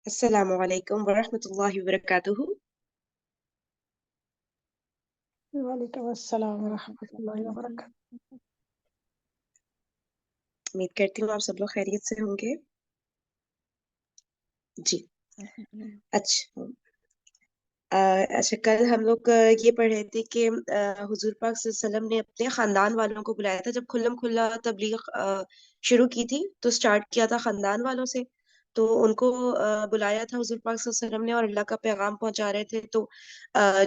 السلام علیکم ورحمۃ اللہ وبرکاتہ. وعلیکم السلام ورحمۃ اللہ وبرکاتہ. امید کرتی ہوں آپ سب لوگ خیریت سے ہوں گے. جی اچھا. اچھا کل ہم لوگ یہ پڑھ رہے تھے کہ حضور پاک صلی اللہ علیہ وسلم نے اپنے خاندان والوں کو بلایا تھا. جب کھلم کھلا تبلیغ شروع کی تھی تو سٹارٹ کیا تھا خاندان والوں سے. تو ان کو بلایا تھا حضور پاک صلی اللہ علیہ وسلم نے اور اللہ کا پیغام پہنچا رہے تھے. تو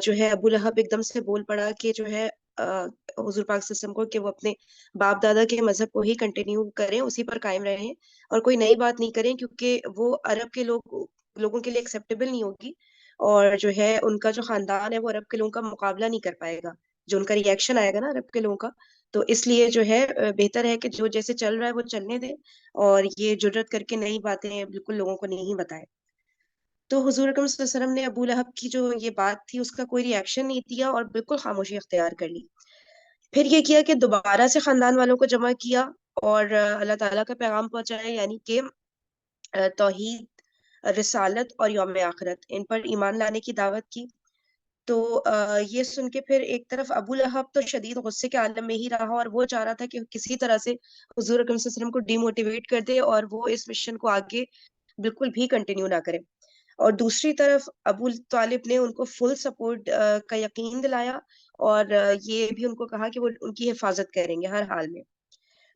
جو ہے ابو لہب ایک دم سے بول پڑا کہ جو ہے حضور پاک صلی اللہ علیہ وسلم کو کہ وہ اپنے باپ دادا کے مذہب کو ہی کنٹینیو کریں, اسی پر قائم رہیں اور کوئی نئی بات نہیں کریں, کیونکہ وہ عرب کے لوگوں کے لیے ایکسیپٹیبل نہیں ہوگی اور جو ہے ان کا جو خاندان ہے وہ عرب کے لوگوں کا مقابلہ نہیں کر پائے گا. جو ان کا ریئیکشن آئے گا نا عرب کے لوگوں کا, تو اس لیے جو ہے بہتر ہے کہ جو جیسے چل رہا ہے وہ چلنے دیں اور یہ جرت کر کے نئی باتیں بالکل لوگوں کو نہیں بتائے. تو حضور اکرم صلی اللہ علیہ وسلم نے ابو لہب کی جو یہ بات تھی اس کا کوئی ریئیکشن نہیں دیا اور بالکل خاموشی اختیار کر لی. پھر یہ کیا کہ دوبارہ سے خاندان والوں کو جمع کیا اور اللہ تعالیٰ کا پیغام پہنچایا, یعنی کہ توحید, رسالت اور یوم آخرت, ان پر ایمان لانے کی دعوت کی. تو یہ سن کے پھر ایک طرف ابو لہب تو شدید غصے کے عالم میں ہی رہا اور وہ چاہ رہا تھا کہ کسی طرح سے حضور اکرم صلی اللہ علیہ وسلم کو ڈی موٹیویٹ کر دے اور وہ اس مشن کو آگے بالکل بھی کنٹینیو نہ کرے. اور دوسری طرف ابو طالب نے ان کو فل سپورٹ کا یقین دلایا اور یہ بھی ان کو کہا کہ وہ ان کی حفاظت کریں گے ہر حال میں.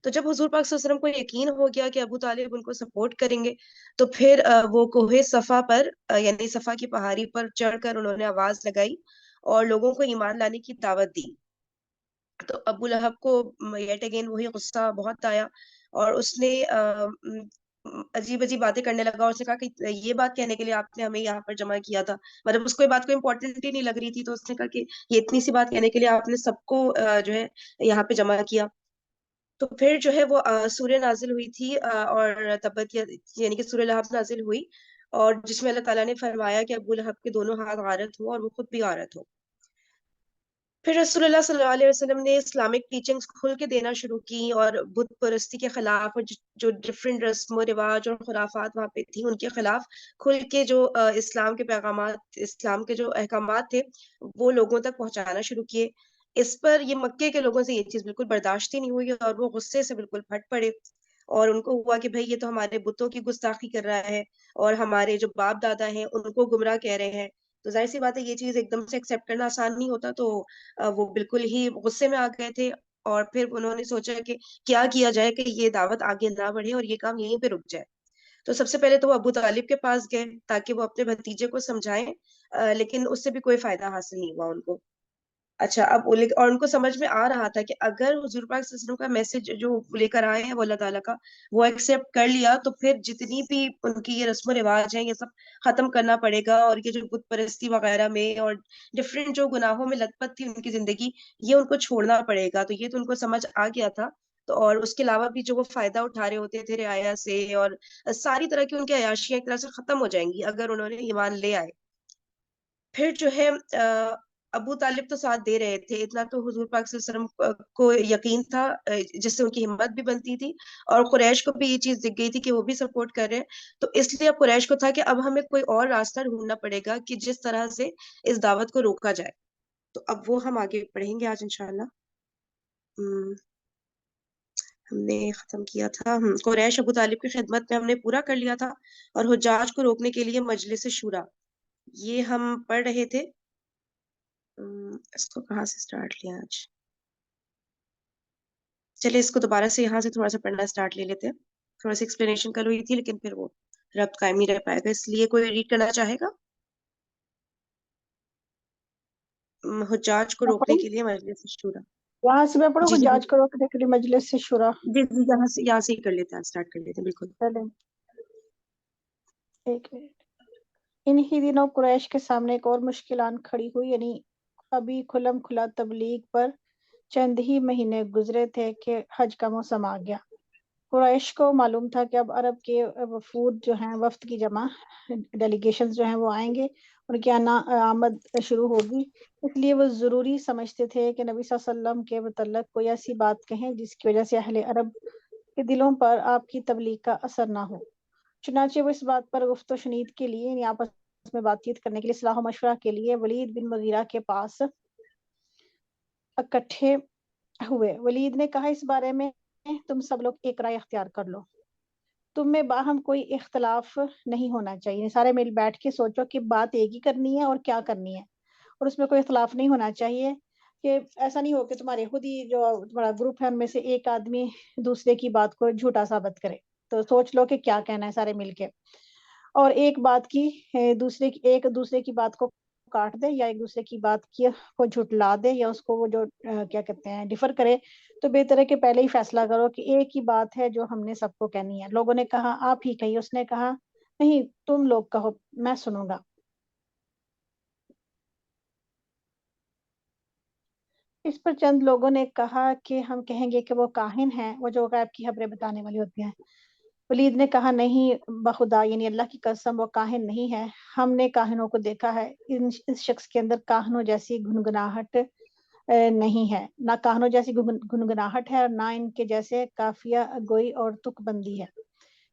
تو جب حضور پاک صلی اللہ علیہ وسلم کو یقین ہو گیا کہ ابو طالب ان کو سپورٹ کریں گے تو پھر وہ کوہ صفا پر یعنی صفا کی پہاڑی پر چڑھ کر انہوں نے آواز لگائی اور لوگوں کو ایمان لانے کی دعوت دی. تو ابو لہب کو یٹ اگین وہی غصہ بہت آیا اور اس نے عجیب عجیب باتیں کرنے لگا اور اس نے کہا کہ یہ بات کہنے کے لیے آپ نے ہمیں یہاں پر جمع کیا تھا, مطلب اس کو یہ بات کو امپورٹنٹ ہی نہیں لگ رہی تھی. تو اس نے کہا کہ یہ اتنی سی بات کہنے کے لیے آپ نے سب کو جو ہے یہاں پہ جمع کیا. تو پھر جو ہے وہ سورہ نازل ہوئی تھی اور تبت یعنی کہ سورہ لہب نازل ہوئی اور جس میں اللہ تعالیٰ نے فرمایا کہ ابو لہب کے دونوں ہاتھ غارت ہو اور وہ خود بھی غارت ہو. پھر رسول اللہ صلی اللہ علیہ وسلم نے اسلامک ٹیچنگز کھل کے دینا شروع کی اور بت پرستی کے خلاف اور جو ڈفرینٹ رسم و رواج اور خرافات وہاں پہ تھی ان کے خلاف کھل کے جو اسلام کے پیغامات, اسلام کے جو احکامات تھے وہ لوگوں تک پہنچانا شروع کیے. اس پر یہ مکے کے لوگوں سے یہ چیز بالکل برداشت ہی نہیں ہوئی اور وہ غصے سے بالکل پھٹ پڑے اور ان کو ہوا کہ بھئی یہ تو ہمارے بتوں کی گستاخی کر رہا ہے اور ہمارے جو باپ دادا ہیں ان کو گمراہ کہہ رہے ہیں. تو ظاہر سی بات ہے یہ چیز ایک دم سے ایکسیپٹ کرنا آسان نہیں ہوتا. تو وہ بالکل ہی غصے میں آ گئے تھے اور پھر انہوں نے سوچا کہ کیا کیا جائے کہ یہ دعوت آگے نہ بڑھے اور یہ کام یہیں پہ رک جائے. تو سب سے پہلے تو وہ ابو طالب کے پاس گئے تاکہ وہ اپنے بھتیجے کو سمجھائیں, لیکن اس سے بھی کوئی فائدہ حاصل نہیں ہوا ان کو. اچھا اب اور ان کو سمجھ میں آ رہا تھا کہ اگر حضور پاک صلی اللہ علیہ وسلم کا میسج جو لے کر آئے ہیں وہ اللہ تعالیٰ کا وہ ایکسیپٹ کر لیا تو پھر جتنی بھی ان کی یہ رسم و رواج ہیں یہ سب ختم کرنا پڑے گا اور یہ جو بت پرستی وغیرہ میں اور ڈفرینٹ جو گناہوں میں لت پت تھی ان کی زندگی یہ ان کو چھوڑنا پڑے گا. تو یہ تو ان کو سمجھ آ گیا تھا. تو اور اس کے علاوہ بھی جو وہ فائدہ اٹھا رہے ہوتے تھے رعایا سے اور ساری طرح کی ان کی عیاشیاں ایک طرح سے ختم ہو جائیں گی اگر انہوں نے ایمان لے آئے. پھر جو ہے ابو طالب تو ساتھ دے رہے تھے, اتنا تو حضور پاک صلی اللہ علیہ وسلم کو یقین تھا جس سے ان کی ہمت بھی بنتی تھی اور قریش کو بھی یہ چیز دکھ گئی تھی کہ وہ بھی سپورٹ کر رہے ہیں. تو اس لیے اب قریش کو تھا کہ اب ہمیں کوئی اور راستہ ڈھونڈنا پڑے گا کہ جس طرح سے اس دعوت کو روکا جائے. تو اب وہ ہم آگے پڑھیں گے آج انشاءاللہ. ہم نے ختم کیا تھا قریش ابو طالب کی خدمت میں ہم نے پورا کر لیا تھا اور حجاج کو روکنے کے لیے مجلس شورا یہ ہم پڑھ رہے تھے. اس کو کہاں سے سٹارٹ لیا آج, چلے اس کو دوبارہ سے یہاں سے تھوڑا سا پڑھنا سٹارٹ لے لیتے ہیں. تھوڑا سی ایکسپلینیشن کر ہوئی تھی لیکن پھر وہ ربط قائم نہیں رہ پائے گا, اس لیے کوئی ریڈ کرنا چاہے گا. حجاج کو روکنے کے لیے مجلس شورا. یہاں سے میں پڑھوں جی جی حجاج کو روکنے کے لیے مجلس شورا. جی جی یہاں سے ہی کر لیتے ہیں, سٹارٹ کر لیتے ہیں. بالکل چلیں ایک منٹ. انہی دنوں قریش کے سامنے ایک اور مشکل آن کھڑی ہوئی, یعنی ابھی کھلم کھلا تبلیغ پر چند ہی مہینے گزرے تھے کہ حج کا موسم آ گیا. قریش کو معلوم تھا کہ اب عرب کے وفود جو ہیں, وفد کی جمع ڈیلیگیشنز جو ہیں وہ آئیں گے, ان کی آمد شروع ہوگی. اس لیے وہ ضروری سمجھتے تھے کہ نبی صلی اللہ علیہ وسلم کے متعلق کوئی ایسی بات کہیں جس کی وجہ سے اہل عرب کے دلوں پر آپ کی تبلیغ کا اثر نہ ہو. چنانچہ وہ اس بات پر گفت و شنید کے لیے یعنی آپس میں بات چیت کرنے کے لیے صلاح و مشورہ کے لیے ولید بن مغیرہ کے پاس اکٹھے ہوئے۔ ولید نے کہا اس بارے میں تم سب لوگ ایک رائے اختیار کر لو، تم میں باہم کوئی اختلاف نہیں ہونا چاہیے، سارے مل بیٹھ کے سوچو کہ بات ایک ہی کرنی ہے اور کیا کرنی ہے، اور اس میں کوئی اختلاف نہیں ہونا چاہیے کہ ایسا نہیں ہو کہ تمہارے خود ہی جو تمہارا گروپ ہے ان میں سے ایک آدمی دوسرے کی بات کو جھوٹا ثابت کرے۔ تو سوچ لو کہ کیا کہنا ہے سارے مل کے، اور ایک بات کی ایک دوسرے کی بات کو کاٹ دے یا ایک دوسرے کی بات کو جھٹلا دے یا اس کو وہ جو کیا کہتے ہیں ڈیفر کرے، تو بہتر ہے کہ پہلے ہی فیصلہ کرو کہ ایک ہی بات ہے جو ہم نے سب کو کہنی ہے۔ لوگوں نے کہا آپ ہی کہیے، اس نے کہا نہیں تم لوگ کہو میں سنوں گا۔ اس پر چند لوگوں نے کہا کہ ہم کہیں گے کہ وہ کاہن ہیں، وہ جو غیب کی خبریں بتانے والی ہوتی ہیں۔ ولید نے کہا نہیں بخدا یعنی اللہ کی قسم وہ کاہن نہیں ہے، ہم نے کاہنوں کو دیکھا ہے، اس شخص کے اندر کاہنوں جیسی گنگناہٹ نہیں ہے، نہ کاہنوں جیسی گنگناہٹ ہے اور نہ ان کے جیسے قافیہ گوئی اور تک بندی ہے۔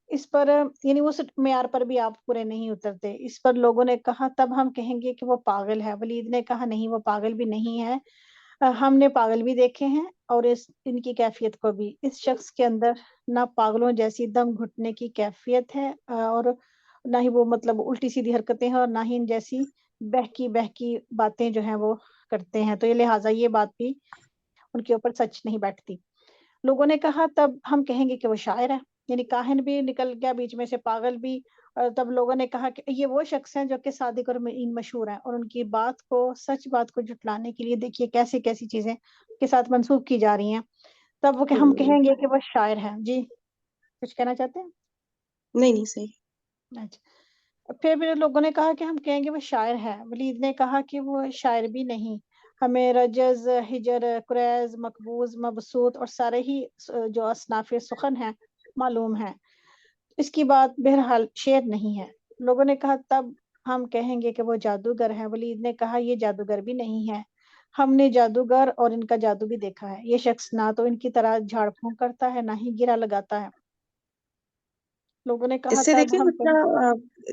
اس پر یعنی اس معیار پر بھی آپ پورے نہیں اترتے۔ اس پر لوگوں نے کہا تب ہم کہیں گے کہ وہ پاگل ہے۔ ولید نے کہا نہیں وہ پاگل بھی نہیں ہے، ہم نے پاگل بھی دیکھے ہیں اور ان کی کیفیت کو بھی، اس شخص کے اندر نہ پاگلوں جیسی دم گھٹنے کی کیفیت ہے اور نہ ہی وہ مطلب الٹی سیدھی حرکتیں ہیں اور نہ ہی ان جیسی بہکی باتیں جو ہیں وہ کرتے ہیں، تو یہ لہٰذا یہ بات بھی ان کے اوپر سچ نہیں بیٹھتی۔ لوگوں نے کہا تب ہم کہیں گے کہ وہ شاعر ہے، یعنی کاہن بھی نکل گیا بیچ میں سے، پاگل بھی، اور تب لوگوں نے کہا کہ یہ وہ شخص ہیں جو کہ صادق اور مشہور ہیں، اور ان کی بات کو سچ بات کو جھٹلانے کے لیے دیکھیے کیسی کیسی چیزیں کے ساتھ منسوخ کی جا رہی ہیں۔ تب وہ کہ ہم کہیں گے کہ وہ شاعر ہیں۔ جی کچھ کہنا چاہتے ہیں؟ نہیں صحیح۔ اچھا، پھر لوگوں نے کہا کہ ہم کہیں گے وہ شاعر ہے۔ ولید نے کہا کہ وہ شاعر بھی نہیں، ہمیں رجز، ہجر، قریز، مقبوض، مبسوط اور سارے ہی جو اصناف سخن ہیں معلوم ہیں، اس کی بات بہرحال شعر نہیں ہے۔ لوگوں نے کہا تب ہم کہیں گے کہ وہ جادوگر ہے۔ ولید نے کہا یہ جادوگر بھی نہیں ہے، ہم نے جادوگر اور ان کا جادو بھی دیکھا ہے، یہ شخص نہ تو ان کی طرح جھاڑ پھونک کرتا ہے نہ ہی گرہ لگاتا ہے۔ لوگوں نے کہا اس سے تب دیکھیں ہم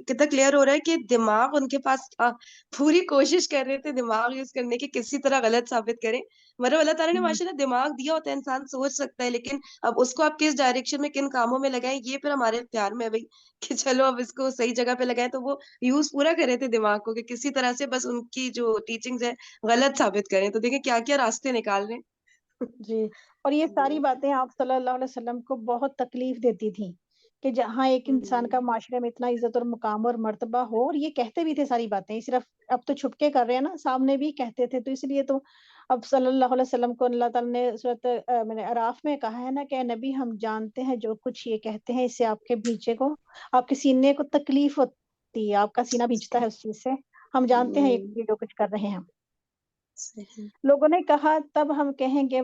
کتنا کلیئر ہو رہا ہے کہ دماغ ان کے پاس تھا، پوری کوشش کر رہے تھے دماغ یوز کرنے کی کسی طرح غلط ثابت کریں، مطلب اللہ تعالیٰ نے ماشاءاللہ دماغ دیا ہوتا ہے، انسان سوچ سکتا ہے، لیکن اب اس کو آپ کس ڈائریکشن میں کن کاموں میں لگائیں یہ پھر ہمارے اختیار میں ہے بھائی کہ چلو اب اس کو صحیح جگہ پہ لگائیں، تو وہ یوز پورا کر رہے تھے دماغ کو کہ کسی طرح سے بس ان کی جو ٹیچنگز ہے غلط ثابت کریں، تو دیکھیں کیا کیا راستے نکال رہے ہیں۔ جی، اور یہ ساری باتیں آپ صلی اللہ علیہ وسلم کو بہت تکلیف دیتی تھیں کہ جہاں ایک انسان کا معاشرے میں اتنا عزت اور مقام اور مرتبہ ہو، اور یہ کہتے بھی تھے ساری باتیں، صرف اب تو چھپ کے کر رہے ہیں نا، سامنے بھی کہتے تھے، تو اس لیے تو اب صلی اللہ علیہ وسلم کو اللہ تعالیٰ نے سورۃ اعراف میں کہا ہے نا کہ اے نبی ہم جانتے ہیں جو کچھ یہ کہتے ہیں اس سے آپ کے بھیچے کو، آپ کے سینے کو تکلیف ہوتی ہے، آپ کا سینہ بھیجتا ہے اس چیز سے، ہم جانتے ہیں یہ جو کچھ کر رہے ہیں۔ صحیح۔ لوگوں نے کہا تب ہم کہیں گے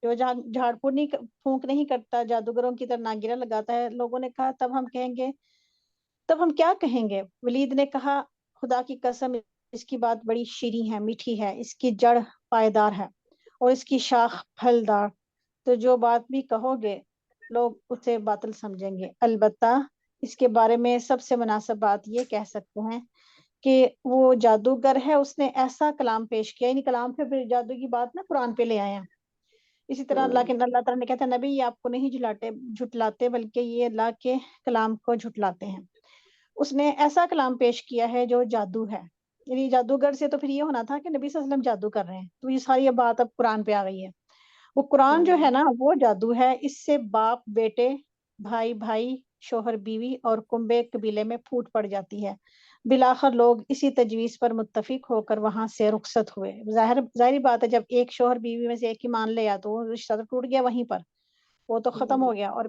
جو جھاڑ پھونک نہیں کرتا، جادوگروں کی طرح ناگرہ لگاتا ہے۔ لوگوں نے کہا تب ہم کہیں گے، تب ہم کیا کہیں گے؟ ولید نے کہا خدا کی قسم اس کی بات بڑی شیریں ہے، میٹھی ہے، اس کی جڑ پائیدار ہے اور اس کی شاخ پھلدار، تو جو بات بھی کہو گے لوگ اسے باطل سمجھیں گے، البتہ اس کے بارے میں سب سے مناسب بات یہ کہہ سکتے ہیں کہ وہ جادوگر ہے، اس نے ایسا کلام پیش کیا، یعنی کلام پہ پھر جادو کی بات نا قرآن پہ لے آئے ہیں۔ اسی طرح اللہ تعالیٰ نے کہتا ہے نبی یہ آپ کو نہیں جھٹلاتے بلکہ یہ اللہ کے کلام کو جھٹلاتے ہیں، اس نے ایسا کلام پیش کیا ہے جو جادو ہے، یعنی جادوگر سے تو پھر یہ ہونا تھا کہ نبی صلی اللہ علیہ وسلم جادو کر رہے ہیں، تو یہ ساری بات اب قرآن پہ آ گئی ہے۔ وہ قرآن جو ہے نا وہ جادو ہے، اس سے باپ بیٹے، بھائی بھائی، شوہر بیوی اور کنبے قبیلے میں پھوٹ پڑ جاتی ہے، بالآخر لوگ اسی تجویز پر متفق ہو کر وہاں سے رخصت ہوئے۔ ظاہری بات ہے جب ایک شوہر بیوی میں سے ایک ہی مان لیا تو وہ رشتہ تو ٹوٹ گیا، وہیں پر وہ تو ختم ہو گیا، اور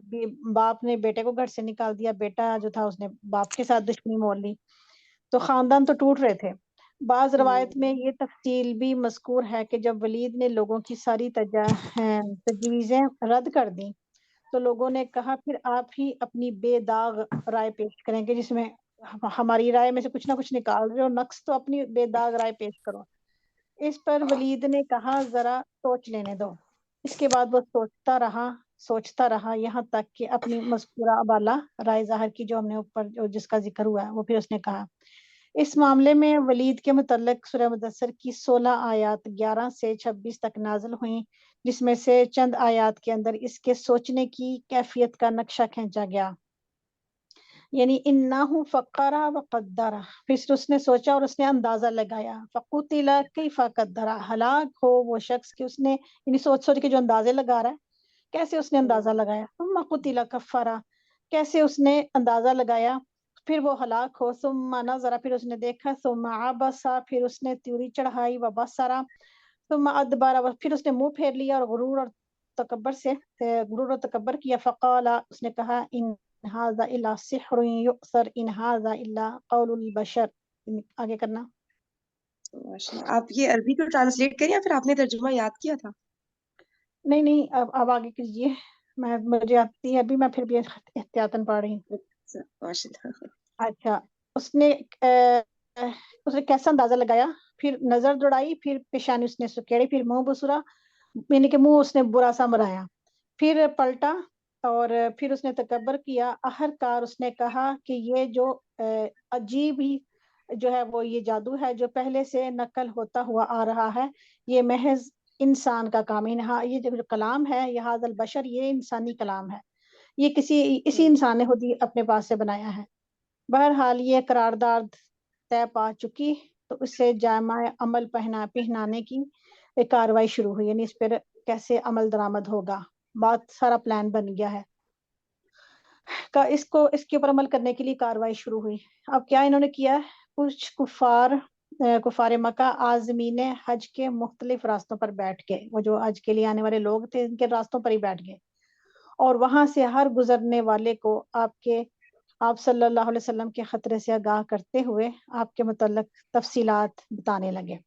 باپ نے بیٹے کو گھر سے نکال دیا، بیٹا جو تھا اس نے باپ کے ساتھ دشمنی مول لی، تو خاندان تو ٹوٹ رہے تھے۔ بعض روایت میں یہ تفصیل بھی مذکور ہے کہ جب ولید نے لوگوں کی ساری تجویزیں رد کر دیں تو لوگوں نے کہا پھر آپ ہی اپنی بے داغ رائے پیش کریں گے، جس میں ہماری رائے میں سے کچھ نہ کچھ نکال رہے ہو، نقص تو اپنی بے داغ رائے پیش کرو۔ اس پر ولید نے کہا ذرا سوچ لینے دو۔ اس کے بعد وہ سوچتا رہا یہاں تک کہ اپنی مذکورہ ابالا رائے ظاہر کی، جو ہم نے اوپر جس کا ذکر ہوا ہے، وہ پھر اس نے کہا اس معاملے میں ولید کے متعلق سورہ مدثر کی 16 آیات 11 سے 26 تک نازل ہوئیں، جس میں سے چند آیات کے اندر اس کے سوچنے کی کیفیت کا نقشہ کھینچا گیا، یعنی انہو فکر وقدر، پھر اس نے سوچا اور اس نے اندازہ لگایا، فقتل کیف قدر، ہلاک ہو وہ شخص کہ اس نے یعنی سوچ کے جو اندازے لگا رہا ہے، کیسے اس نے اندازہ لگایا، ثم قتل کفارا، کیسے اس نے اندازہ لگایا، پھر وہ ہلاک ہو، ثم نظر، پھر اس نے دیکھا، ثم عبس، پھر اس نے تیوری چڑھائی، وبصر، ثم ادبر، پھر اس نے منہ پھیر لیا اور غرور اور تکبر کیا، فقال، اس نے کہا ان هذا الا سحر یؤثر، ان هذا الا قول البشر. آگے کرنا. ماشاءاللہ. آپ یہ عربی کو ٹرانسلیٹ کریں یا پھر آپ نے ترجمہ یاد کیا تھا؟ نہیں اب آگے کیجیے، مجھے آتی ہے ابھی، میں پھر بھی احتیاطاً پڑھ رہی ہوں. ماشاءاللہ. اچھا، اس نے کیسا اندازہ لگایا، پھر نظر دوڑائی، پھر پیشانی اس نے سکیڑی، پھر منہ بسرا، یعنی کہ منہ اس نے برا سا مرایا، پھر پلٹا اور پھر اس نے تکبر کیا، آخرکار اس نے کہا کہ یہ جو عجیب ہی جو ہے وہ یہ جادو ہے جو پہلے سے نقل ہوتا ہوا آ رہا ہے، یہ محض انسان کا کام ہے، یہ جو کلام ہے، یہ حاض البشر، یہ انسانی کلام ہے، یہ اسی انسان نے خود ہی اپنے پاس سے بنایا ہے. بہرحال یہ قرارداد طے پا چکی تو اس سے جامع عمل پہنانے کی ایک کاروائی شروع ہوئی، یعنی اس پر کیسے عمل درآمد ہوگا، بات سارا پلان بن گیا ہے، اس کے اوپر عمل کرنے کے لیے کاروائی شروع ہوئی. اب کیا انہوں نے کیا، کچھ کفار مکہ عازمین حج کے مختلف راستوں پر بیٹھ گئے، وہ جو حج کے لیے آنے والے لوگ تھے ان کے راستوں پر ہی بیٹھ گئے، اور وہاں سے ہر گزرنے والے کو آپ صلی اللہ علیہ وسلم کے خطرے سے آگاہ کرتے ہوئے آپ کے متعلق تفصیلات بتانے لگے.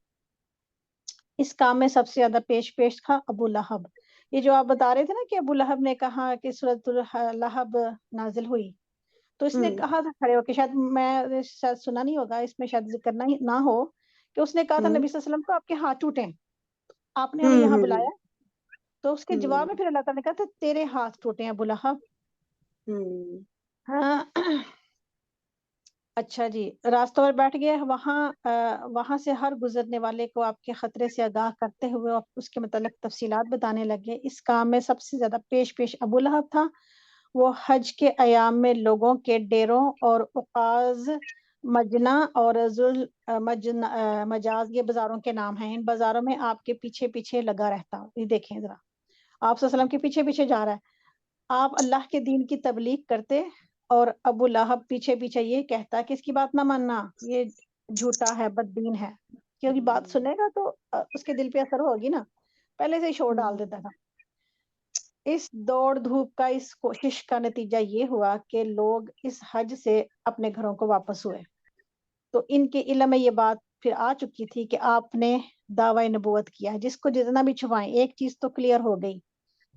اس کام میں سب سے زیادہ پیش تھا ابو لہب. یہ جو آپ بتا رہے تھے نا کہ ابو لہب نے کہا کہ سورۃ اللہب نازل ہوئی، تو اس نے کہا تھا کھڑے ہو کے، شاید میں سنا نہیں ہوگا، اس میں شاید ذکر نہ ہو کہ اس نے کہا تھا نبی صلی اللہ علیہ وسلم کو آپ کے ہاتھ ٹوٹیں، آپ نے ہمیں یہاں بلایا، تو اس کے جواب میں پھر اللہ تعالیٰ نے کہا تھا تیرے ہاتھ ٹوٹے ابو لہب. ہاں اچھا جی، راستوں پر بیٹھ گئے، وہاں سے ہر گزرنے والے کو آپ کے خطرے سے آگاہ کرتے ہوئے اس کے متعلق تفصیلات بتانے لگے. اس کام میں سب سے زیادہ پیش ابو لہب تھا. وہ حج کے ایام میں لوگوں کے ڈیروں اور اوقاز، مجنا اور مجاز، یہ بازاروں کے نام ہیں، ان بازاروں میں آپ کے پیچھے پیچھے لگا رہتا. یہ دیکھیں ذرا، آپ صلی اللہ علیہ وسلم کے پیچھے پیچھے جا رہا ہے، آپ اللہ کے دین کی تبلیغ کرتے اور ابو لہب پیچھے پیچھے یہ کہتا کہ اس کی بات نہ ماننا، یہ جھوٹا ہے، بددین ہے، کیونکہ بات سنے گا تو اس کے دل پہ اثر ہوگی نا، پہلے سے ہی شور ڈال دیتا تھا. اس دوڑ دھوپ کا، اس کوشش کا نتیجہ یہ ہوا کہ لوگ اس حج سے اپنے گھروں کو واپس ہوئے. تو ان کے علم میں یہ بات پھر آ چکی تھی کہ آپ نے دعوی نبوت کیا ہے، جس کو جتنا بھی چھپائیں ایک چیز تو کلیئر ہو گئی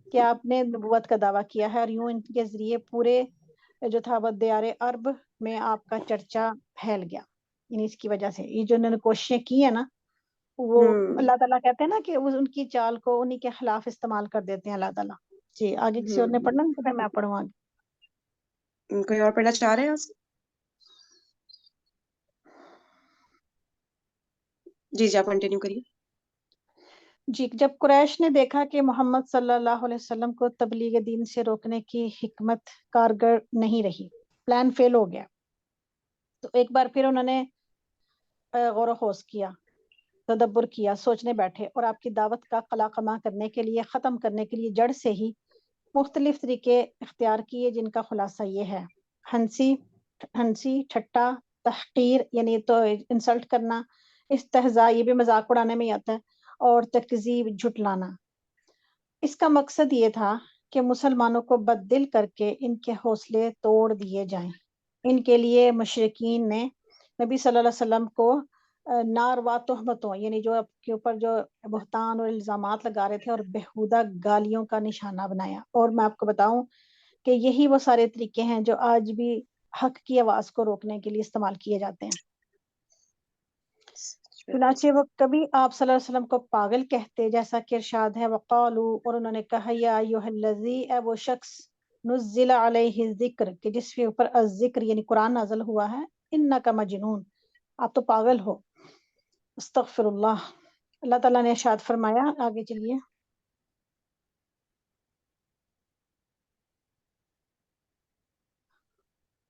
کہ آپ نے نبوت کا دعویٰ کیا ہے، اور یوں ان کے ذریعے پورے جو تھا وہ دیار عرب میں آپ کا چرچا پھیل گیا. یعنی اس کی وجہ سے یہ جو انہوں نے کوششیں کی ہیں نا، وہ اللہ تعالیٰ کہتے ہیں نا کہ وہ ان کی چال کو انہی کے خلاف استعمال کر دیتے ہیں اللہ تعالیٰ. جی آگے کسی اور نے پڑھنا ہے تو میں پڑھوں آگے. کوئی اور پڑھنا چاہ رہے ہیں؟ جی آپ کنٹینیو کریے. جی، جب قریش نے دیکھا کہ محمد صلی اللہ علیہ وسلم کو تبلیغ دین سے روکنے کی حکمت کارگر نہیں رہی، پلان فیل ہو گیا، تو ایک بار پھر انہوں نے غور و خوض کیا، تدبر کیا، سوچنے بیٹھے، اور آپ کی دعوت کا قلع کرنے کے لیے، ختم کرنے کے لیے جڑ سے ہی مختلف طریقے اختیار کیے، جن کا خلاصہ یہ ہے: ہنسی، ٹھٹا، تحقیر یعنی تو انسلٹ کرنا، استہزاء یہ بھی مذاق اڑانے میں ہی آتا ہے، اور تکذیب جھٹلانا. اس کا مقصد یہ تھا کہ مسلمانوں کو بددل کر کے ان کے حوصلے توڑ دیے جائیں. ان کے لیے مشرکین نے نبی صلی اللہ علیہ وسلم کو ناروا تہمتوں، یعنی جو آپ کے اوپر جو بہتان اور الزامات لگا رہے تھے، اور بےہودہ گالیوں کا نشانہ بنایا. اور میں آپ کو بتاؤں کہ یہی وہ سارے طریقے ہیں جو آج بھی حق کی آواز کو روکنے کے لیے استعمال کیے جاتے ہیں. چنانچہ وہ کبھی آپ صلی اللہ علیہ وسلم کو پاگل کہتے، جیسا کہ ارشاد ہے وقالو، اور انہوں نے کہا یا ایھا الذی، اے وہ شخص نزل علیہ الذکر، کہ جس کے اوپر الذکر یعنی قرآن نازل ہوا ہے، انک مجنون، آپ تو پاگل ہو۔ استغفر اللہ۔ اللہ تعالیٰ نے ارشاد فرمایا، آگے چلیے۔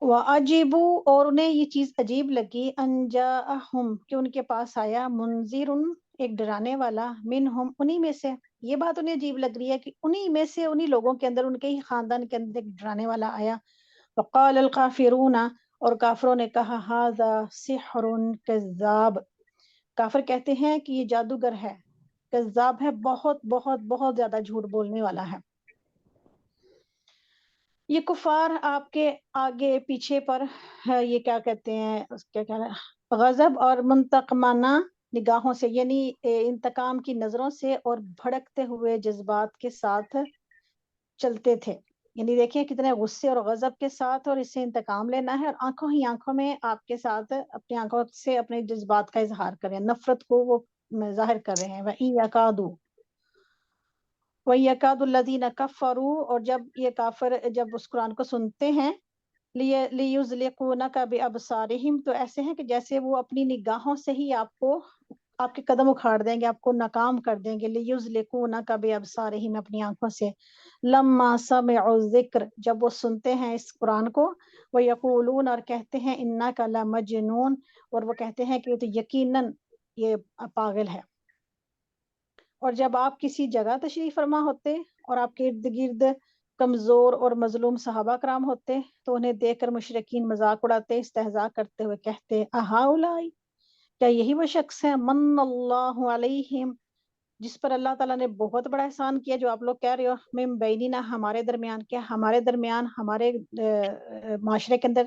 وَعَجِبُوا، اور انہیں یہ چیز عجیب لگی، ان جاءہم، کہ ان کے پاس آیا، منذر، ایک ڈرانے والا، منہم، انہی میں سے۔ یہ بات انہیں عجیب لگ رہی ہے کہ انہی میں سے، انہی لوگوں کے اندر، ان کے ہی خاندان کے اندر ایک ڈرانے والا آیا۔ وقال الکافرون، اور کافروں نے کہا ھذا سحر کذاب، کافر کہتے ہیں کہ یہ جادوگر ہے، کذاب ہے، بہت بہت بہت زیادہ جھوٹ بولنے والا ہے۔ یہ کفار آپ کے آگے پیچھے پر ہے، یہ کیا کہتے ہیں، کیا کہنا ہے، غضب اور منتقمانہ نگاہوں سے، یعنی انتقام کی نظروں سے اور بھڑکتے ہوئے جذبات کے ساتھ چلتے تھے۔ یعنی دیکھیں کتنے غصے اور غضب کے ساتھ، اور اس سے انتقام لینا ہے، اور آنکھوں ہی آنکھوں میں آپ کے ساتھ اپنی آنکھوں سے اپنے جذبات کا اظہار کریں، نفرت کو وہ ظاہر کر رہے ہیں۔ وَإِن يَكَادُوا، وَيَكَادُ الَّذِينَ كَفَرُوا، اور جب یہ کافر جب اس قرآن کو سنتے ہیں، لِيُزْلِقُونَكَ بِأَبْصَارِهِمْ، تو ایسے ہیں کہ جیسے وہ اپنی نگاہوں سے ہی آپ کو، آپ کے قدم اکھاڑ دیں گے، آپ کو ناکام کر دیں گے۔ لِيُزْلِقُونَكَ بِأَبْصَارِهِمْ، اپنی آنکھوں سے۔ لَمَّا سَمِعُوا الذِّكْرَ، جب وہ سنتے ہیں اس قرآن کو، وَيَقُولُونَ، اور کہتے ہیں، إِنَّكَ لَمَجْنُونَ، اور وہ کہتے ہیں کہ یہ تو یقیناً یہ پاگل ہے۔ اور جب آپ کسی جگہ تشریف فرما ہوتے اور آپ کے ارد گرد کمزور اور مظلوم صحابہ کرام ہوتے، تو انہیں دیکھ کر مشرکین مذاق اڑاتے، استہزاء کرتے ہوئے کہتے، اہؤلاء، کیا یہی وہ شخص ہیں، من اللہ علیہم، جس پر اللہ تعالیٰ نے بہت بڑا احسان کیا، جو آپ لوگ کہہ رہے ہو، من بیننا، ہمارے درمیان، کیا ہمارے درمیان، ہمارے معاشرے کے اندر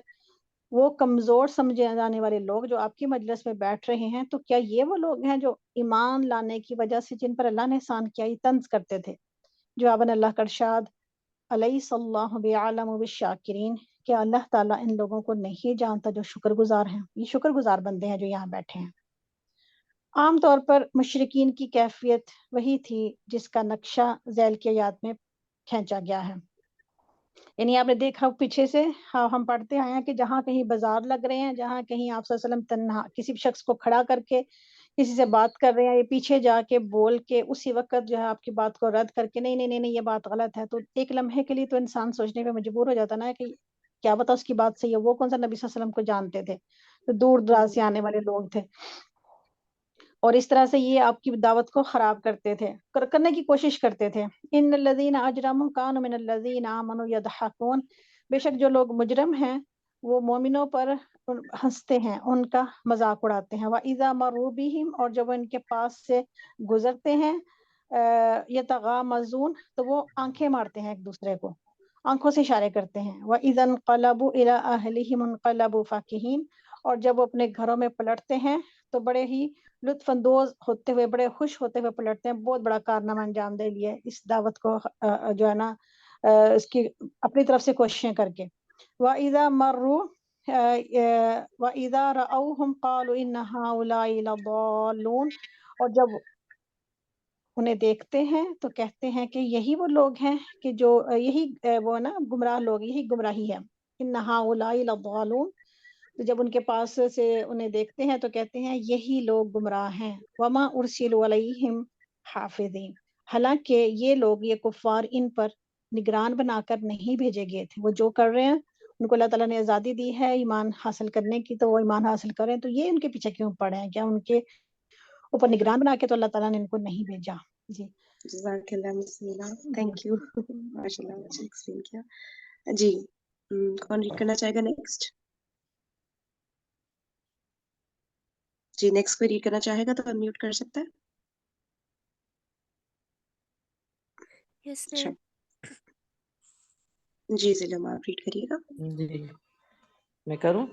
وہ کمزور سمجھے جانے والے لوگ جو آپ کی مجلس میں بیٹھ رہے ہیں، تو کیا یہ وہ لوگ ہیں جو ایمان لانے کی وجہ سے جن پر اللہ نے احسان کیا، یہ طنز کرتے تھے؟ جواباً اللہ کا ارشاد، الیس اللہ بعلم بالشاکرین، کیا اللہ تعالیٰ ان لوگوں کو نہیں جانتا جو شکر گزار ہیں؟ یہ شکر گزار بندے ہیں جو یہاں بیٹھے ہیں۔ عام طور پر مشرکین کی کیفیت وہی تھی جس کا نقشہ ذیل کی آیات میں کھینچا گیا ہے۔ یعنی آپ نے دیکھا پیچھے سے، ہم پڑھتے آئے ہیں کہ جہاں کہیں بازار لگ رہے ہیں، جہاں کہیں آپ صلی اللہ علیہ وسلم تنہا کسی شخص کو کھڑا کر کے کسی سے بات کر رہے ہیں، یہ پیچھے جا کے بول کے اسی وقت جو ہے آپ کی بات کو رد کر کے نہیں نہیں نہیں نہیں یہ بات غلط ہے، تو ایک لمحے کے لیے تو انسان سوچنے پہ مجبور ہو جاتا نا کہ کیا پتا اس کی بات صحیح ہے، وہ کون سا نبی صلی اللہ علیہ وسلم کو جانتے تھے، تو دور دراز سے آنے والے لوگ تھے، اور اس طرح سے یہ آپ کی دعوت کو خراب کرتے تھے، کرنے کی کوشش کرتے تھے۔ ان الذین اجرموا كانوا من الذین آمنوا يضحكون، بے شک جو لوگ مجرم ہیں وہ مومنوں پر ہنستے ہیں، ان کا مذاق اڑاتے ہیں۔ وَإِذَا مَرُّوا بِهِمْ، اور جب وہ ان کے پاس سے گزرتے ہیں، یتغامزون، تو وہ آنکھیں مارتے ہیں ایک دوسرے کو، آنکھوں سے اشارے کرتے ہیں۔ وَإِذَا انقلبوا إِلَىٰ أَهْلِهِمْ انقلبوا فَكِهِينَ، اور جب وہ اپنے گھروں میں پلٹتے ہیں تو بڑے ہی لطف اندوز ہوتے ہوئے، بڑے خوش ہوتے ہوئے پلٹتے ہیں، بہت بڑا کارنامہ انجام دے لیے اس دعوت کو جو ہے نا اس کی اپنی طرف سے کوششیں کر کے۔ وَإِذَا مَرُّوا وَإِذَا رَأَوْهُمْ قَالُوا إِنَّ هَٰؤُلَاءِ لَضَالُّونَ، اور جب انہیں دیکھتے ہیں تو کہتے ہیں کہ یہی وہ لوگ ہیں کہ جو یہی وہ نا گمراہ لوگ، یہی گمراہی ہے۔ إِنَّ هَٰؤُلَاءِ لَضَالُونَ، تو جب ان کے پاس سے انہیں دیکھتے ہیں تو کہتے ہیں یہی لوگ گمراہ ہیں۔ وما ارسلوا علیہم حافظین، حالانکہ یہ لوگ، یہ کفار، ان پر نگران بنا کر نہیں بھیجے گئے تھے، وہ جو کر رہے ہیں ان کو اللہ تعالیٰ نے آزادی دی ہے ایمان حاصل کرنے کی، تو وہ ایمان حاصل کریں، تو یہ ان کے پیچھے کیوں پڑے ہیں؟ کیا ان کے اوپر نگران بنا کے تو اللہ تعالیٰ نے ان کو نہیں بھیجا؟ جی جزاک اللہ مسینا، تھینک یو، ماشاء اللہ اچھا ایکسپلین کیا جی۔ کون ریڈ کرنا چاہے گا نیکسٹ؟ جی نیکسٹ کوئی ریڈ کرنا چاہے گا تو انمیوٹ کر سکتا ہے۔ یس اچھا میم۔ جی ظلم آپ ریڈ کریے گا۔ جی میں کروں؟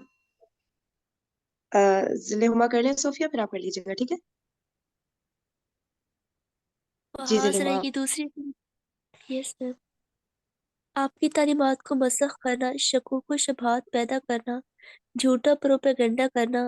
ظلم کر لیں صوفیہ، پھر آپ کر لیجیے گا، ٹھیک ہے؟ جی وہاں ظلم رہے گی دوسری۔ یس میم۔ آپ کی تعلیمات کو مسخ کرنا، شکوک و شبہات پیدا کرنا، جھوٹا پروپیگنڈا کرنا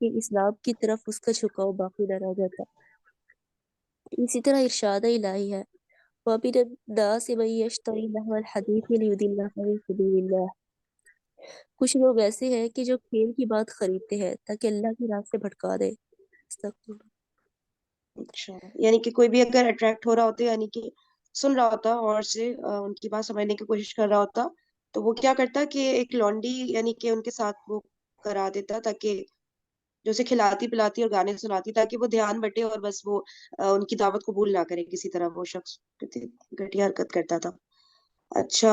کہ اسلام کی طرف اس کا جھکاؤ باقی نہ رہ جاتا۔ اسی طرح ارشاد الہی ہے وَمِنَ النَّاسِ مَن يَشْتَرِي لَهْوَ الْحَدِيثِ لِيُضِلَّ عَن سَبِيلِ اللَّهِ۔ کچھ لوگ ایسے ہیں کہ جو کھیل کی بات خریدتے ہیں تاکہ اللہ کی راہ سے بھٹکا دے۔ استغفر اللہ۔ اچھا، یعنی کہ کوئی بھی اگر اٹریکٹ ہو رہا ہوتا، یعنی کہ سن رہا ہوتا اور سے ان کی بات سمجھنے کی کوشش کر رہا ہوتا، تو وہ کیا کرتا کہ ایک لونڈی یعنی کہ ان کے ساتھ وہ کرا دیتا تاکہ جو اسے کھلاتی پلاتی اور گانے سناتی تاکہ وہ دھیان بٹے اور بس وہ ان کی دعوت قبول نہ کرے کسی طرح وہ شخص کتنی گھٹیا حرکت کرتا تھا۔ اچھا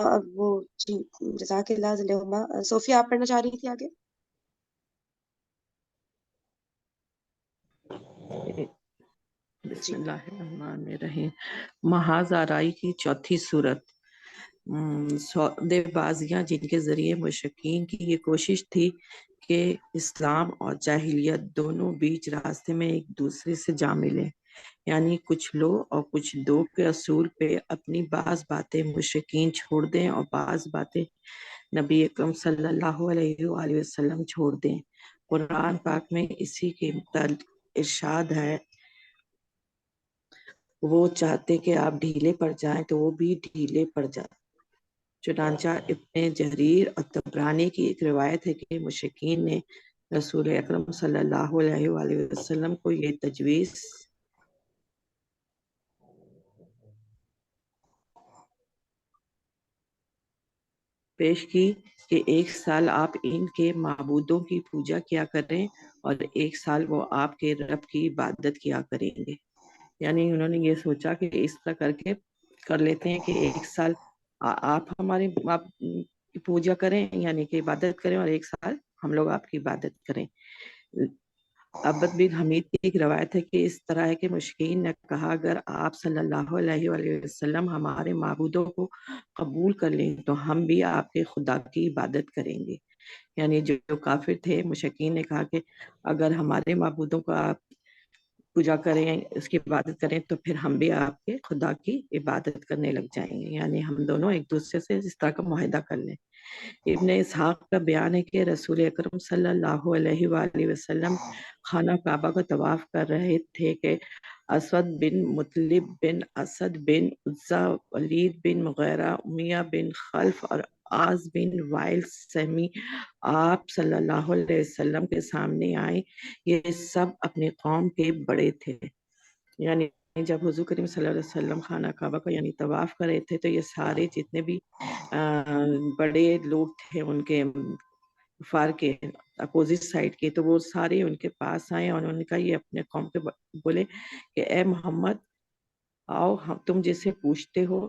اب وہ جی جزاک اللہ ذلہما۔ صوفیہ آپ پڑھنا چاہ رہی تھی آگے؟ بسم جی اللہ الرحمن الرحیم۔ محاذ آرائی کی چوتھی صورت، سودے بازیاں جن کے ذریعے مشرکین کی یہ کوشش تھی کہ اسلام اور جاہلیت دونوں بیچ راستے میں ایک دوسرے سے جا ملیں، یعنی کچھ لو اور کچھ دو کے اصول پہ اپنی بعض باتیں مشرکین چھوڑ دیں اور بعض باتیں نبی اکرم صلی اللہ علیہ وآلہ وسلم چھوڑ دیں۔ قرآن پاک میں اسی کے متعلق ارشاد ہے وہ چاہتے کہ آپ ڈھیلے پڑ جائیں تو وہ بھی ڈھیلے پڑ جاتے۔ چنانچہ ابن جریر اور طبرانی کی ایک روایت ہے کہ مشرکین نے رسول اکرم صلی اللہ علیہ وآلہ وسلم کو یہ تجویز پیش کی کہ ایک سال آپ ان کے معبودوں کی پوجا کیا کریں اور ایک سال وہ آپ کے رب کی عبادت کیا کریں گے۔ یعنی انہوں نے یہ سوچا کہ اس طرح کر لیتے ہیں کہ ایک سال آپ ہماری کی پوجا کریں یعنی کہ عبادت کریں اور ایک سال ہم لوگ آپ کی عبادت کریں۔ عبد بن حمید کی ایک روایت ہے کہ اس طرح ہے کہ مشرکین نے کہا اگر آپ صلی اللہ علیہ وآلہ وسلم ہمارے معبودوں کو قبول کر لیں تو ہم بھی آپ کے خدا کی عبادت کریں گے۔ یعنی جو کافر تھے مشرکین نے کہا کہ اگر ہمارے معبودوں کو آپ پوجا کریں اس کی عبادت کریں تو پھر ہم بھی آپ کے خدا کی عبادت کرنے لگ جائیں گے، یعنی ہم دونوں ایک دوسرے سے اس طرح کا معاہدہ کر لیں۔ ابن اسحاق کا بیان ہے کہ رسول اکرم صلی اللہ علیہ وآلہ وسلم خانہ کعبہ کا طواف کر رہے تھے کہ اسود بن مطلب بن اسد بن عزا، ولید بن مغیرہ، امیہ بن خلف اور عاص بن وائل سہمی آپ صلی اللہ علیہ وسلم کے سامنے آئے۔ یہ سب اپنی قوم کے بڑے تھے، یعنی جب حضور کریم صلی اللہ علیہ وسلم خانہ کعبہ کا یعنی طواف کر رہے تھے تو یہ سارے جتنے بھی بڑے لوگ تھے ان کے کفار کے اپوزٹ سائڈ کے، تو وہ سارے ان کے پاس آئے اور انہوں نے کہا یہ اپنے قوم کے بولے کہ اے محمد آؤ تم جسے پوچھتے ہو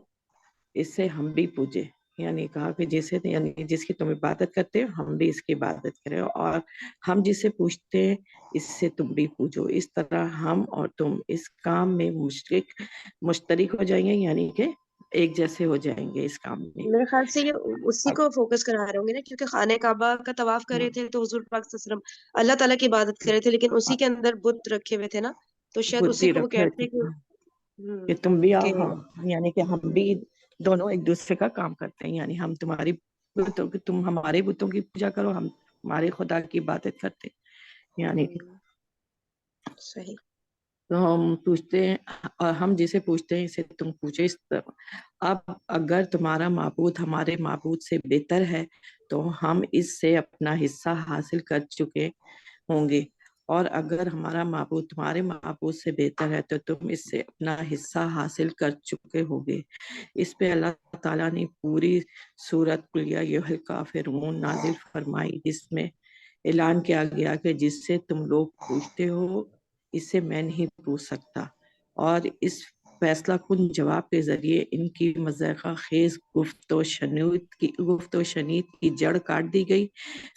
اس سے ہم بھی پوجے، یعنی کہا کہ جسے یعنی جس کی تم عبادت کرتے ہو ہم بھی اس کی عبادت کریں اور ہم جسے پوچھتے ہیں اس سے تم بھی پوجو، اس طرح ہم اور تم اس کام میں مشترک ہو جائیں گے، یعنی کہ ایک جیسے ہو جائیں گے اس کام میں۔ میرے خیال سے یہ اسی کو فوکس کرا رہے ہوں گے نا، کیونکہ خانہ کعبہ کا طواف کر رہے تھے تو حضور پاک صلی اللہ علیہ وسلم اللہ تعالیٰ کی عبادت کر رہے تھے، لیکن اسی کے اندر بت رکھے ہوئے تھے نا، تو شاید اسی بدھی کو وہ رکھے کہتے تھے کہ کہ تم بھی آؤ، کہ ہم یعنی کہ ہم بھی دونوں ایک دوسرے کا کام کرتے ہیں، یعنی ہم تمہاری بتوں کی تم ہمارے بتوں کی پوجا کرو، ہم ہمارے خدا کی عبادت کرتے، یعنی صحیح۔ تو ہم پوچھتے ہیں اور ہم جسے پوچھتے ہیں اسے تم پوچھو۔ اس طرح اب اگر تمہارا معبود ہمارے معبود سے بہتر ہے تو ہم اس سے اپنا حصہ حاصل کر چکے ہوں گے، اور اگر ہمارا معبود تمہارے معبود سے بہتر ہے تو تم اس سے اپنا حصہ حاصل کر چکے ہوگے۔ اس پہ اللہ تعالیٰ نے پوری سورت قل یا ایھا الکافرون نازل فرمائی، جس میں اعلان کیا گیا کہ جس سے تم لوگ پوچھتے ہو اس سے میں نہیں پوچھ سکتا، اور اس فیصلہ کن جواب کے ذریعے ان کی مضحکہ خیز گفت و شنید کی جڑ کاٹ دی گئی۔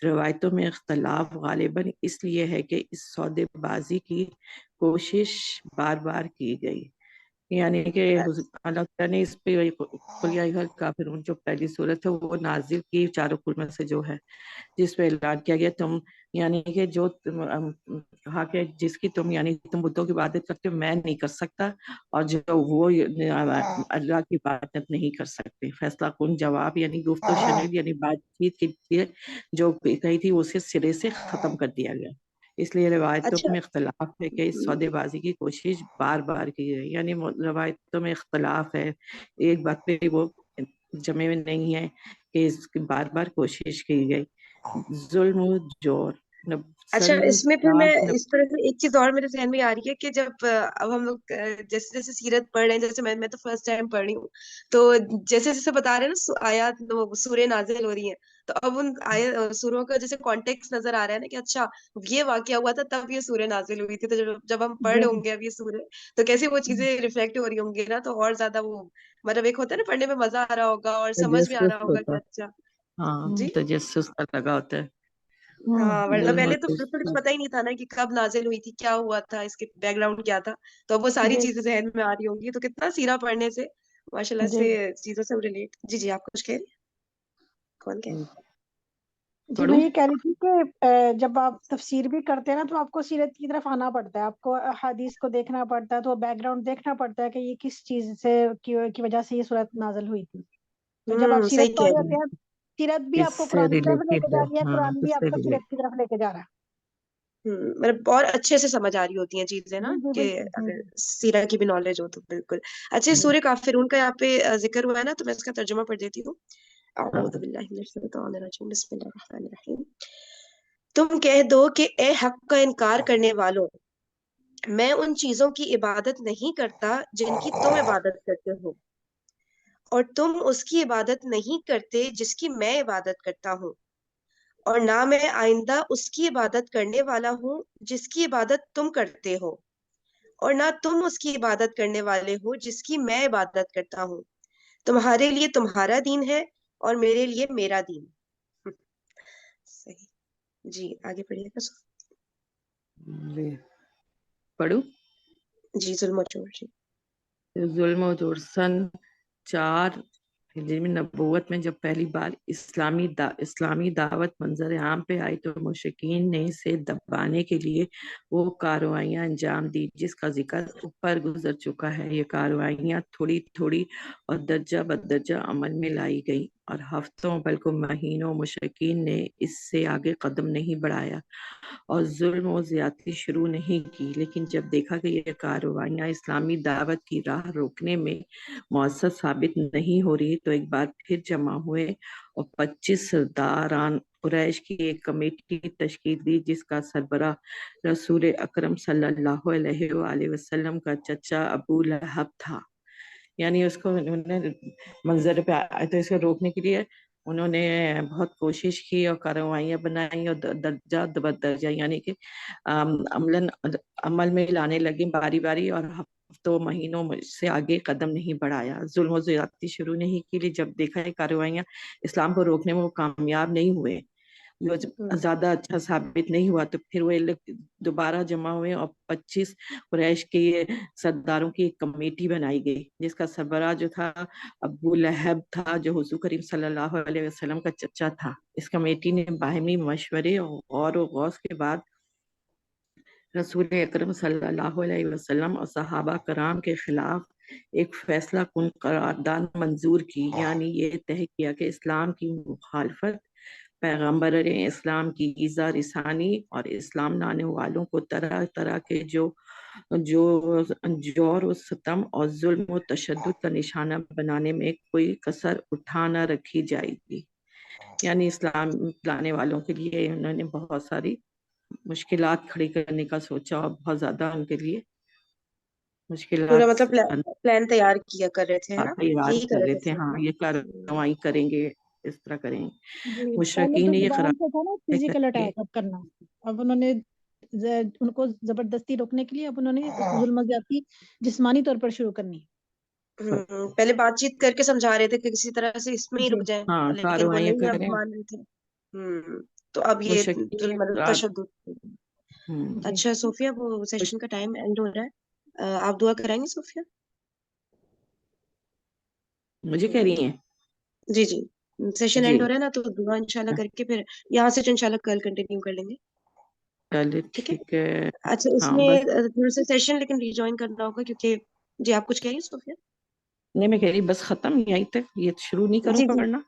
روایتوں میں اختلاف غالباً اس لیے ہے کہ اس سودے بازی کی کوشش بار بار کی گئی، یعنی کہ اللہ تعالیٰ نے اس پہ قل یا ایھا الکافرون جو پہلی صورت ہے وہ نازل کی چاروں کل میں سے جو ہے، جس پہ اعلان کیا گیا تم یعنی کہ جو کہا کہ جس کی تم یعنی تم بتوں کی عبادت کرتے ہو میں نہیں کر سکتا، اور جو وہ اللہ کی عبادت نہیں کر سکتے۔ فیصلہ کن جواب یعنی گفت و شنید یعنی بات چیت کی جو کہی تھی اسے سرے سے ختم کر دیا گیا۔ اس لیے روایتوں اچھا میں اختلاف ہے کہ اس سودے بازی کی کوشش بار بار کی گئی، یعنی روایتوں میں اختلاف ہے، ایک بات پہ وہ جمع میں نہیں ہے کہ اس کی بار بار کوشش کی گئی۔ ظلم و جور اچھا، اس میں پھر میں اس نب طرح سے ایک چیز اور میرے ذہن میں آ رہی ہے کہ جب اب ہم لوگ جیسے جیسے سیرت پڑھ رہے ہیں، جیسے میں تو فرسٹ ٹائم پڑھ رہی ہوں، تو جیسے جیسے بتا رہے ہیں نا آیات سورہ نازل ہو رہی ہیں، تو اب ان سوروں کا جیسے کانٹیکس نظر آ رہا ہے نا کہ اچھا یہ واقعہ ہوا تھا تب یہ سورہ نازل ہوئی تھی، تو جب ہم پڑھ ہوں گے اب یہ سورہ، تو کیسے وہ چیزیں ریفلیکٹ ہو رہی ہوں گی نا، تو اور زیادہ وہ مطلب ایک ہوتا ہے نا پڑھنے میں مزہ آ رہا ہوگا اور سمجھ میں آ رہا تجسس ہوگا ہوتا کہ ہے، اچھا ہاں جی تجسس کا لگا ہوتا ہے، ہاں، ورنہ ظلم و پہلے تو بالکل تجسس۔ پتہ ہی نہیں تھا نا کہ کب نازل ہوئی تھی، کیا ہوا تھا، اس کے بیک گراؤنڈ کیا تھا، تو اب وہ ساری جی چیزیں ذہن میں آ رہی ہوں گی، تو کتنا سیرہ پڑھنے سے ماشاء اللہ جی سے چیزوں سے ریلیٹ۔ جی جی، آپ کچھ کہہ رہی ہیں؟ کون کہہ رہی جی میں پڑھوں؟ یہ کہہ رہی تھی کہ جب آپ تفسیر بھی کرتے ہیں نا تو آپ کو سیرت کی طرف آنا پڑتا ہے، آپ کو حدیث کو دیکھنا پڑتا ہے، تو بیک گراؤنڈ دیکھنا پڑتا ہے کہ یہ کس چیز سے کی وجہ سے یہ صورت نازل ہوئی تھی۔ تو جب آپ صحیح سیرت پڑھ کہہ رہے رہی ہوتے ہیں۔ ہیں، سیرت بھی کس آپ کو سے قرآن کی طرف لے کے ریلیٹڈ ہے، جا رہی ہے، ہاں قرآن بھی کس آپ سے کو سیرت ریلیٹڈ۔ کی طرف لے کے جا رہا مطلب اور اچھے سے سمجھ آ رہی ہوتی ہیں چیزیں ہے۔ نا، جی جی کہ بالکل۔ اگر سیرہ کی بھی نالج ہو تو بالکل۔ اچھا، سورہ کافرون کا یہاں پہ ذکر ہوا ہے نا، تو میں اس کا ترجمہ پڑھ دیتی ہوں۔ ہاں اعوذ باللہ من الشیطان الرجیم، بسم اللہ الرحمن الرحیم۔ تم کہہ دو کہ اے حق کا انکار کرنے والوں، میں ان چیزوں کی عبادت نہیں کرتا جن کی تم عبادت کرتے ہو، اور تم اس کی عبادت نہیں کرتے جس کی میں عبادت کرتا ہوں، اور نہ میں آئندہ اس کی عبادت کرنے والا ہوں جس کی عبادت تم کرتے ہو، اور نہ تم اس کی عبادت کرنے والے ہو جس کی میں عبادت کرتا ہوں، تمہارے لیے تمہارا دین ہے اور میرے لیے میرا دین۔ صحیح جی، آگے پڑھیے گا۔ جی پڑھوں؟ جی، ظلم و جور۔ جی ظلم و جور سن 4 ہجری میں نبوت میں جب پہلی بار اسلامی دعوت منظر عام پہ آئی تو مشرکین نے اسے دبانے کے لیے وہ کارروائیاں انجام دی جس کا ذکر اوپر گزر چکا ہے۔ یہ کارروائیاں تھوڑی تھوڑی اور درجہ بدرجہ عمل میں لائی گئی، اور ہفتوں بلکہ مہینوں مشرکین نے اس سے آگے قدم نہیں بڑھایا اور ظلم و زیادتی شروع نہیں کی، لیکن جب دیکھا کہ یہ کارروائیاں اسلامی دعوت کی راہ روکنے میں مؤثر ثابت نہیں ہو رہی تو ایک بار پھر جمع ہوئے اور 25 سرداران قریش کی ایک کمیٹی تشکیل دی جس کا سربراہ رسول اکرم صلی اللہ علیہ وآلہ وسلم کا چچا ابو لہب تھا۔ یعنی اس کو انہوں نے منظر پہ آئے تو اسے روکنے کے لیے انہوں نے بہت کوشش کی اور کارروائیاں بنائی اور درجہ بدرجہ یعنی کہ عمل میں لانے لگے باری باری، اور ہفتوں مہینوں سے آگے قدم نہیں بڑھایا، ظلم و زیادتی شروع نہیں کی۔ جب دیکھا ہے کارروائیاں اسلام کو روکنے میں وہ کامیاب نہیں ہوئے، وہ زیادہ اچھا ثابت نہیں ہوا، تو پھر وہ لوگ دوبارہ جمع ہوئے اور 25 قریش کے سرداروں کی ایک کمیٹی بنائی گئی جس کا سربراہ جو تھا ابو لہب تھا، جو حضور کریم صلی اللہ علیہ وسلم کا چچا تھا۔ اس کمیٹی نے باہمی مشورے اور غور و غوص کے بعد رسول اکرم صلی اللہ علیہ وسلم اور صحابہ کرام کے خلاف ایک فیصلہ کن قرارداد منظور کی، یعنی یہ طے کیا کہ اسلام کی مخالفت، پیغمبر اسلام کی ایذا رسانی اور اسلام لانے والوں کو طرح طرح کے جو جور و ستم اور ظلم و تشدد کا نشانہ بنانے میں کوئی کسر اٹھا نہ رکھی جائے گی۔ یعنی اسلام لانے والوں کے لیے انہوں نے بہت ساری مشکلات کھڑی کرنے کا سوچا اور بہت زیادہ ان کے لیے پورا مشکلات مطلب پلان تیار کیا کر رہے تھے، ہے نا، یاد یہی کر کر رہے رہے تھے تھے، سب ہاں یہ کارروائی کریں گے، اس طرح کریں گے۔ جی پہلے مشرکین تو نے یہ زبان سے تھا نا قرار فزیکل کر کے اٹیک اب کرنا، اب انہوں نے ان کو زبردستی روکنے کے لیے اب انہوں نے ظلم و زیادتی جسمانی طور پر شروع کرنی۔ پہلے بات چیت کر کے سمجھا رہے تھے کہ کسی طرح سے اس میں ہی جی رک جائیں، ہاں لیکن وہ کارروائیاں نہیں اب کریں، مان رہے تھے۔ تو اب یہ مشرکین نے مطلب قرار تشدد۔ جی اچھا صوفیہ، وہ سیشن کا ٹائم اینڈ ہو رہا ہے، آپ دعا کرائیں گے صوفیہ؟ مجھے کہہ رہی ہیں؟ جی جی، سیشن جی اینڈ ہو رہا ہے نا، تو دعا انشاءاللہ کر کے پھر یہاں سے جو انشاءاللہ کل کنٹینیو کر لیں گے، چلے ٹھیک ہے؟ ٹھیک ہے، اچھا، اس ہاں میں بس تھوڑا سا سیشن لیکن ریجوائن کرنا ہوگا کیونکہ جی آپ کچھ کہہ رہی ہیں صوفیہ؟ نہیں میں کہہ رہی بس ختم یہیں تک، یہ شروع نہیں کروں جی جی پڑھنا؟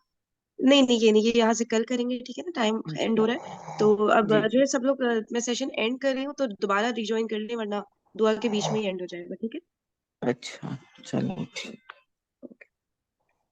نہیں نہیں یہ نہیں، یہ یہاں سے کل کریں گے، ٹھیک ہے نا، ٹائم اینڈ ہو رہا ہے تو اب جی جو ہے سب لوگ میں سیشن اینڈ کر رہی ہوں تو دوبارہ ریجوائن کر لیں ورنہ دعا کے بیچ میں ہی اینڈ ہو جائے گا، ٹھیک ہے؟ اچھا چلو ٹھیک